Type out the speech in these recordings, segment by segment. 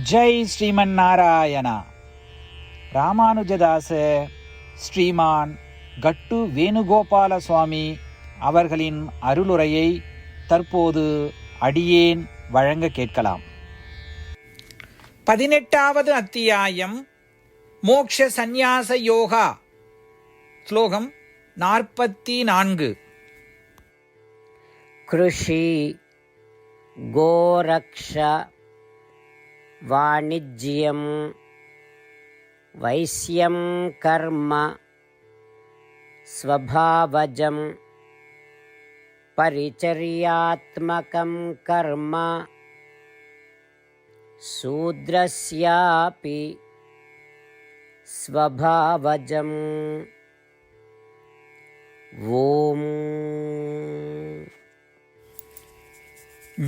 ஜெய் ஸ்ரீமன் நாராயணா. ராமானுஜதாச ஸ்ரீமான் கட்டு வேணுகோபால சுவாமி அவர்களின் அருளுரையை தற்போது அடியேன் வழங்க கேட்கலாம். 18வது அத்தியாயம் மோக்ஷ சந்நியாச யோகா. ஸ்லோகம் 44. கிருஷி கோரக்ஷ வாணிஜ்யம் வைஸ்யம் கர்ம ஸ்வபாவஜம் பரிச்சர்யாத்மகம் கர்ம சூத்ரஸ்யாபி ஸ்வபாவஜம். ஓம்.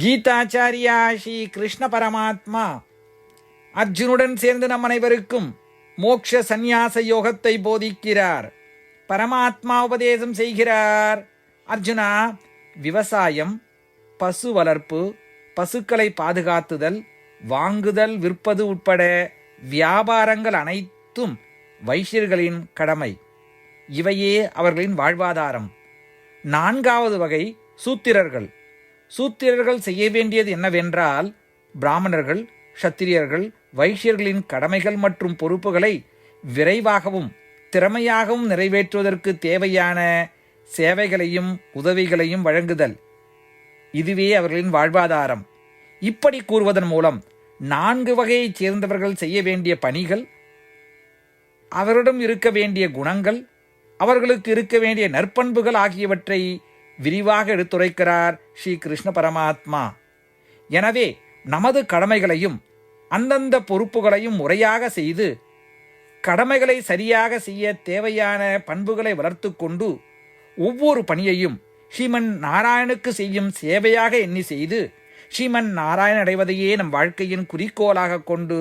கீதாச்சாரியா ஸ்ரீ கிருஷ்ண பரமாத்மா அர்ஜுனுடன் சேர்ந்து நம் அனைவருக்கும் மோக்ஷ சந்நியாச யோகத்தை போதிக்கிறார். பரமாத்மா உபதேசம் செய்கிறார். அர்ஜுனா, விவசாயம், பசு வளர்ப்பு, பசுக்களை பாதுகாத்துதல், வாங்குதல், விற்பது உட்பட வியாபாரங்கள் அனைத்தும் வைஷ்யர்களின் கடமை. இவையே அவர்களின் வாழ்வாதாரம். 4வது வகை சூத்திரர்கள். சூத்திரர்கள் செய்ய வேண்டியது என்னவென்றால், பிராமணர்கள், க்ஷத்திரியர்கள், வைஷ்யர்களின் கடமைகள் மற்றும் பொறுப்புகளை விரைவாகவும் திறமையாகவும் நிறைவேற்றுவதற்கு தேவையான சேவைகளையும் உதவிகளையும் வழங்குதல். இதுவே அவர்களின் வாழ்வாதாரம். இப்படி கூறுவதன் மூலம் 4 வகையைச் சேர்ந்தவர்கள் செய்ய வேண்டிய பணிகள், அவரிடம் இருக்க வேண்டிய குணங்கள், அவர்களுக்கு இருக்க வேண்டிய நற்பண்புகள் ஆகியவற்றை விரிவாக எடுத்துரைக்கிறார் ஸ்ரீ கிருஷ்ண பரமாத்மா. எனவே நமது கடமைகளையும் அந்தந்த பொறுப்புகளையும் முறையாக செய்து கடமைகளை சரியாக செய்ய தேவையான பண்புகளை வளர்த்து கொண்டு ஒவ்வொரு பணியையும் ஸ்ரீமன் நாராயணுக்கு செய்யும் சேவையாக எண்ணி செய்து ஸ்ரீமன் நாராயணன் அடைவதையே நம் வாழ்க்கையின் குறிக்கோளாக கொண்டு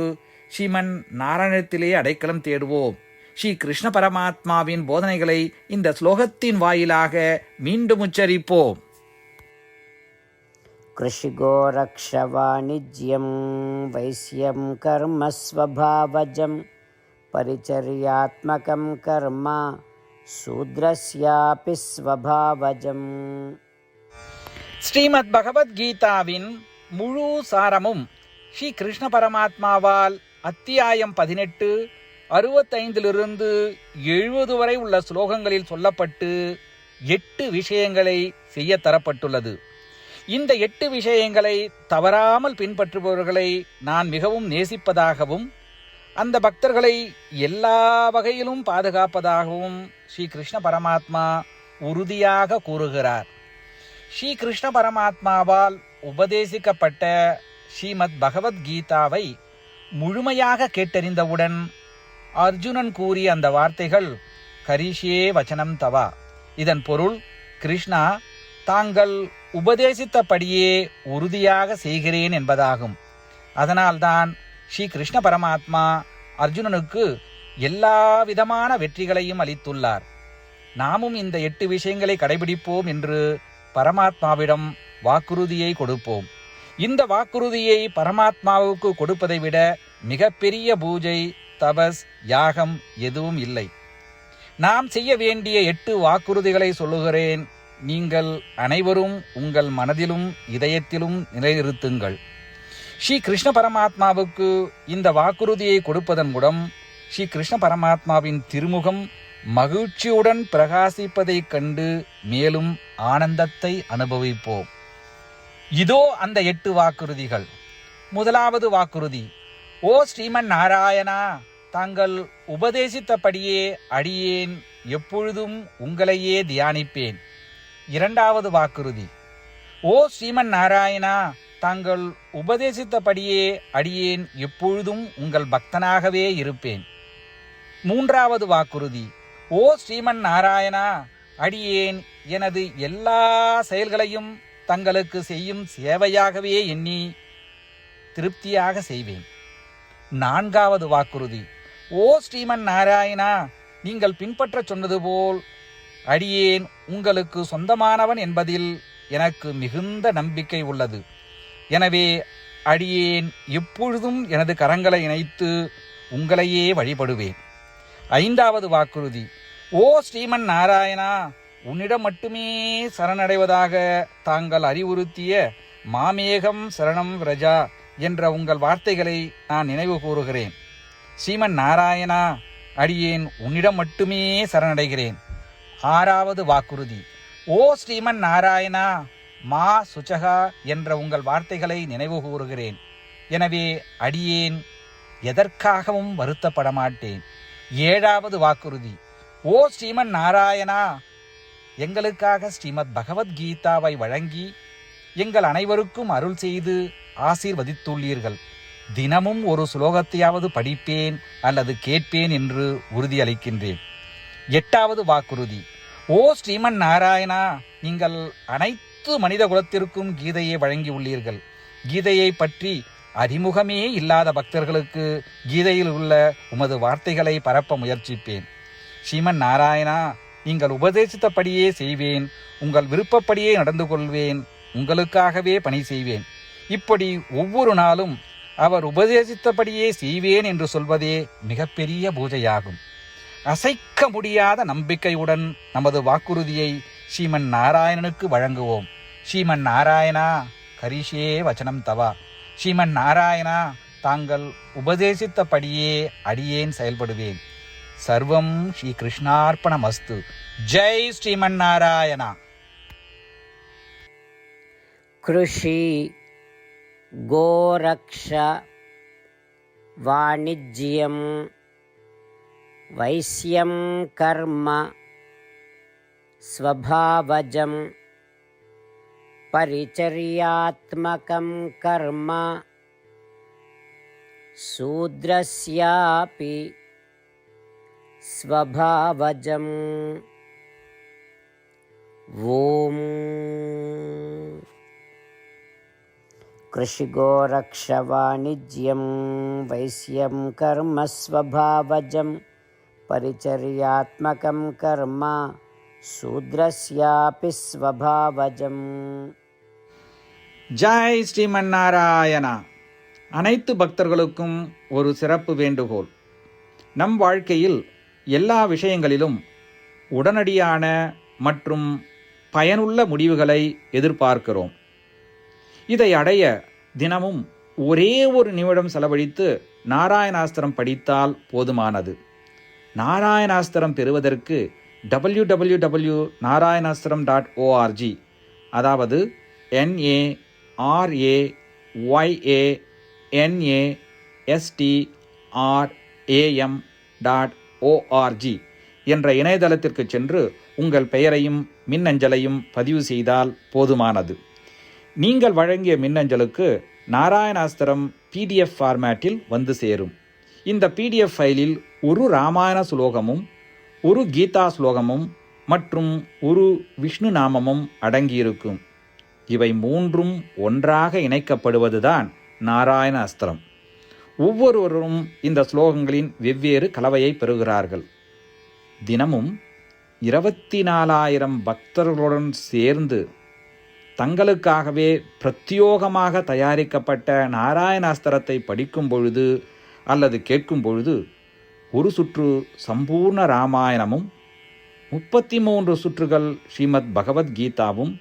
ஸ்ரீமன் நாராயணத்திலே அடைக்கலம் தேடுவோம். ஸ்ரீ கிருஷ்ண பரமாத்மாவின் போதனைகளை இந்த ஸ்லோகத்தின் வாயிலாக மீண்டும் உச்சரிப்போம். கிருஷிகோரக்ஷ வாணிஜ்யம் வைஸ்யம் கர்ம ஸ்வபாவஜம் பரிச்சர்யாத்மகம் கர்ம சூத்ரஸ்யாபி ஸ்வபாவஜம். ஸ்ரீமத் பகவத்கீதாவின் முழு சாரமும் ஸ்ரீ கிருஷ்ண பரமாத்மாவால் அத்தியாயம் 18 65 70 வரை உள்ள ஸ்லோகங்களில் சொல்லப்பட்டு 8 விஷயங்களை செய்ய தரப்பட்டுள்ளது. இந்த 8 விஷயங்களை தவறாமல் பின்பற்றுபவர்களை நான் மிகவும் நேசிப்பதாகவும் அந்த பக்தர்களை எல்லா வகையிலும் பாதுகாப்பதாகவும் ஸ்ரீ கிருஷ்ண பரமாத்மா உறுதியாக கூறுகிறார். ஸ்ரீ கிருஷ்ண பரமாத்மாவால் உபதேசிக்கப்பட்ட ஸ்ரீமத் பகவத்கீதாவை முழுமையாக கேட்டறிந்தவுடன் அர்ஜுனன் கூறிய அந்த வார்த்தைகள் கரிஷ்யே வச்சனம் தவா. இதன் பொருள், கிருஷ்ணா, தாங்கள் உபதேசித்தபடியே உறுதியாக செய்கிறேன் என்பதாகும். அதனால்தான் ஸ்ரீ கிருஷ்ண பரமாத்மா அர்ஜுனனுக்கு எல்லா விதமான வெற்றிகளையும் அளித்துள்ளார். நாமும் இந்த 8 விஷயங்களை கடைபிடிப்போம் என்று பரமாத்மாவிடம் வாக்குறுதியை கொடுப்போம். இந்த வாக்குறுதியை பரமாத்மாவுக்கு கொடுப்பதை விட மிகப்பெரிய பூஜை, தபஸ், யாகம் எதுவும் இல்லை. நாம் செய்ய வேண்டிய 8 வாக்குறுதிகளை சொல்லுகிறேன். நீங்கள் அனைவரும் உங்கள் மனதிலும் இதயத்திலும் நிலைநிறுத்துங்கள். ஸ்ரீ கிருஷ்ண பரமாத்மாவுக்கு இந்த வாக்குறுதியை கொடுப்பதன் மூலம் ஸ்ரீ கிருஷ்ண பரமாத்மாவின் திருமுகம் மகிழ்ச்சியுடன் பிரகாசிப்பதைக் கண்டு மேலும் ஆனந்தத்தை அனுபவிப்போம். இதோ அந்த 8 வாக்குறுதிகள். 1வது வாக்குறுதி, ஓ ஸ்ரீமன் நாராயணா, தாங்கள் உபதேசித்தபடியே அடியேன் எப்பொழுதும் உங்களையே தியானிப்பேன். 2வது வாக்குறுதி, ஓ ஸ்ரீமன் நாராயணா, தாங்கள் உபதேசித்தபடியே அடியேன் எப்பொழுதும் உங்கள் பக்தனாகவே இருப்பேன். 3வது வாக்குறுதி, ஓ ஸ்ரீமன் நாராயணா, அடியேன் எனது எல்லா செயல்களையும் தங்களுக்கு செய்யும் சேவையாகவே எண்ணி திருப்தியாக செய்வேன். 4வது வாக்குறுதி, ஓ ஸ்ரீமன் நாராயணா, நீங்கள் பின்பற்ற சொன்னது போல் அடியேன் உங்களுக்கு சொந்தமானவன் என்பதில் எனக்கு மிகுந்த நம்பிக்கை உள்ளது. எனவே அடியேன் எப்பொழுதும் எனது கரங்களை இணைத்து உங்களையே வழிபடுவேன். 5வது வாக்குறுதி. ஓ ஸ்ரீமன் நாராயணா, உன்னிடம் மட்டுமே சரணடைவதாக தாங்கள் அறிவுறுத்திய மாமேகம் சரணம் விரஜா என்ற உங்கள் வார்த்தைகளை நான் நினைவு கூறுகிறேன். ஸ்ரீமன் நாராயணா, அடியேன் உன்னிடம் மட்டுமே சரணடைகிறேன். 6வது வாக்குறுதி. ஓ ஸ்ரீமன் நாராயணா, மா சுச்சகா என்ற உங்கள் வார்த்தைகளை நினைவு கூறுகிறேன். எனவே அடியேன் எதற்காகவும் வருத்தப்பட மாட்டேன். 7வது வாக்குறுதி. ஓ ஸ்ரீமன் நாராயணா, எங்களுக்காக ஸ்ரீமத் பகவத்கீதாவை வழங்கி எங்கள் அனைவருக்கும் அருள் செய்து ஆசீர்வதித்துள்ளீர்கள். தினமும் ஒரு ஸ்லோகத்தையாவது படிப்பேன் அல்லது கேட்பேன் என்று உறுதியளிக்கின்றேன். 8வது வாக்குறுதி. ஓ ஸ்ரீமன் நாராயணா, நீங்கள் அனைத்து மனித குலத்திற்கும் கீதையை வழங்கியுள்ளீர்கள். கீதையை பற்றி அறிமுகமே இல்லாத பக்தர்களுக்கு கீதையில் உள்ள உமது வார்த்தைகளை பரப்ப முயற்சிப்பேன். ஸ்ரீமன் நாராயணா, நீங்கள் உபதேசித்தபடியே செய்வேன். உங்கள் விருப்பப்படியே நடந்து கொள்வேன். உங்களுக்காகவே பணி செய்வேன். இப்படி ஒவ்வொரு நாளும் அவர் உபதேசித்தபடியே செய்வேன் என்று சொல்வதே மிகப்பெரிய பூஜையாகும். அசைக்க முடியாத நம்பிக்கையுடன் நமது வாக்குறுதியை ஸ்ரீமன் நாராயணனுக்கு வழங்குவோம். ஸ்ரீமன் நாராயணா, கரிஷே வச்சனம் தவா. ஸ்ரீமன் நாராயணா, தாங்கள் உபதேசித்தபடியே அடியேன் செயல்படுவேன். சர்வம் ஸ்ரீ கிருஷ்ணார்ப்பணமஸ்து. ஜெய் ஸ்ரீமன் நாராயணா. கிருஷி கோரக்ஷ வாணிஜ்யம் வைஸ்யம் கர்ம ஸ்வபாவஜம் பரிச்சர்யாத்மகம் கர்ம சூத்ரஸ்யாபி ஸ்வபாவஜம். ஓம் கிருஷிகோரக்ஷவாணிஜ்யம் வைஸ்யம் கர்ம ஸ்வபாவஜம் பரிச்சர்யாத்மகம் கர்ம சூத்ரஸ்யாபி ஸ்வபாவஜம். ஜெய் ஸ்ரீமன் நாராயணா. அனைத்து பக்தர்களுக்கும் ஒரு சிறப்பு வேண்டுகோள். நம் வாழ்க்கையில் எல்லா விஷயங்களிலும் உடனடியான மற்றும் பயனுள்ள முடிவுகளை எதிர்பார்க்கிறோம். இதை அடைய தினமும் ஒரே ஒரு நிமிடம் செலவழித்து நாராயணாஸ்திரம் படித்தால் போதுமானது. நாராயணாஸ்திரம் பெறுவதற்கு www.narayanaastram.org, அதாவது NARAYANASTRAM.org என்ற இணையதளத்திற்கு சென்று உங்கள் பெயரையும் மின்னஞ்சலையும் பதிவு செய்தால் போதுமானது. நீங்கள் வழங்கிய மின்னஞ்சலுக்கு நாராயணாஸ்திரம் PDF ஃபார்மேட்டில் வந்து சேரும். இந்த PDF ஃபைலில் ஒரு ராமாயண ஸ்லோகமும் ஒரு கீதா ஸ்லோகமும் மற்றும் ஒரு விஷ்ணு நாமமும் அடங்கியிருக்கும். இவை மூன்றும் ஒன்றாக இணைக்கப்படுவதுதான் நாராயண அஸ்திரம். ஒவ்வொருவரும் இந்த ஸ்லோகங்களின் வெவ்வேறு கலவையை பெறுகிறார்கள். தினமும் 24,000 பக்தர்களுடன் சேர்ந்து தங்களுக்காகவே பிரத்யோகமாக தயாரிக்கப்பட்ட நாராயணாஸ்திரத்தை படிக்கும் பொழுது அல்லது கேட்கும் பொழுது ஒரு சுற்று சம்பூர்ண ராமாயணமும் 33 சுற்றுகள் ஸ்ரீமத் பகவத்கீதாவும்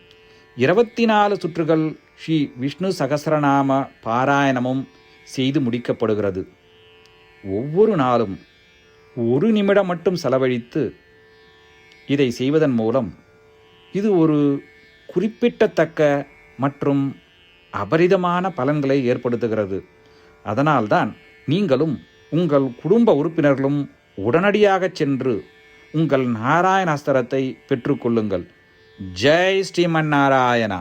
24 சுற்றுகள் ஸ்ரீ விஷ்ணு சகஸ்ரநாம பாராயணமும் செய்து முடிக்கப்படுகிறது. ஒவ்வொரு நாளும் ஒரு நிமிடம் மட்டும் செலவழித்து இதை செய்வதன் மூலம் இது ஒரு குறிப்பிடத்தக்க மற்றும் அபரிதமான பலன்களை ஏற்படுத்துகிறது. அதனால்தான் நீங்களும் உங்கள் குடும்ப உறுப்பினர்களும் உடனடியாக சென்று உங்கள் நாராயணாஸ்திரத்தை பெற்றுக்கொள்ளுங்கள். ஜெய் ஸ்ரீமன் நாராயணா.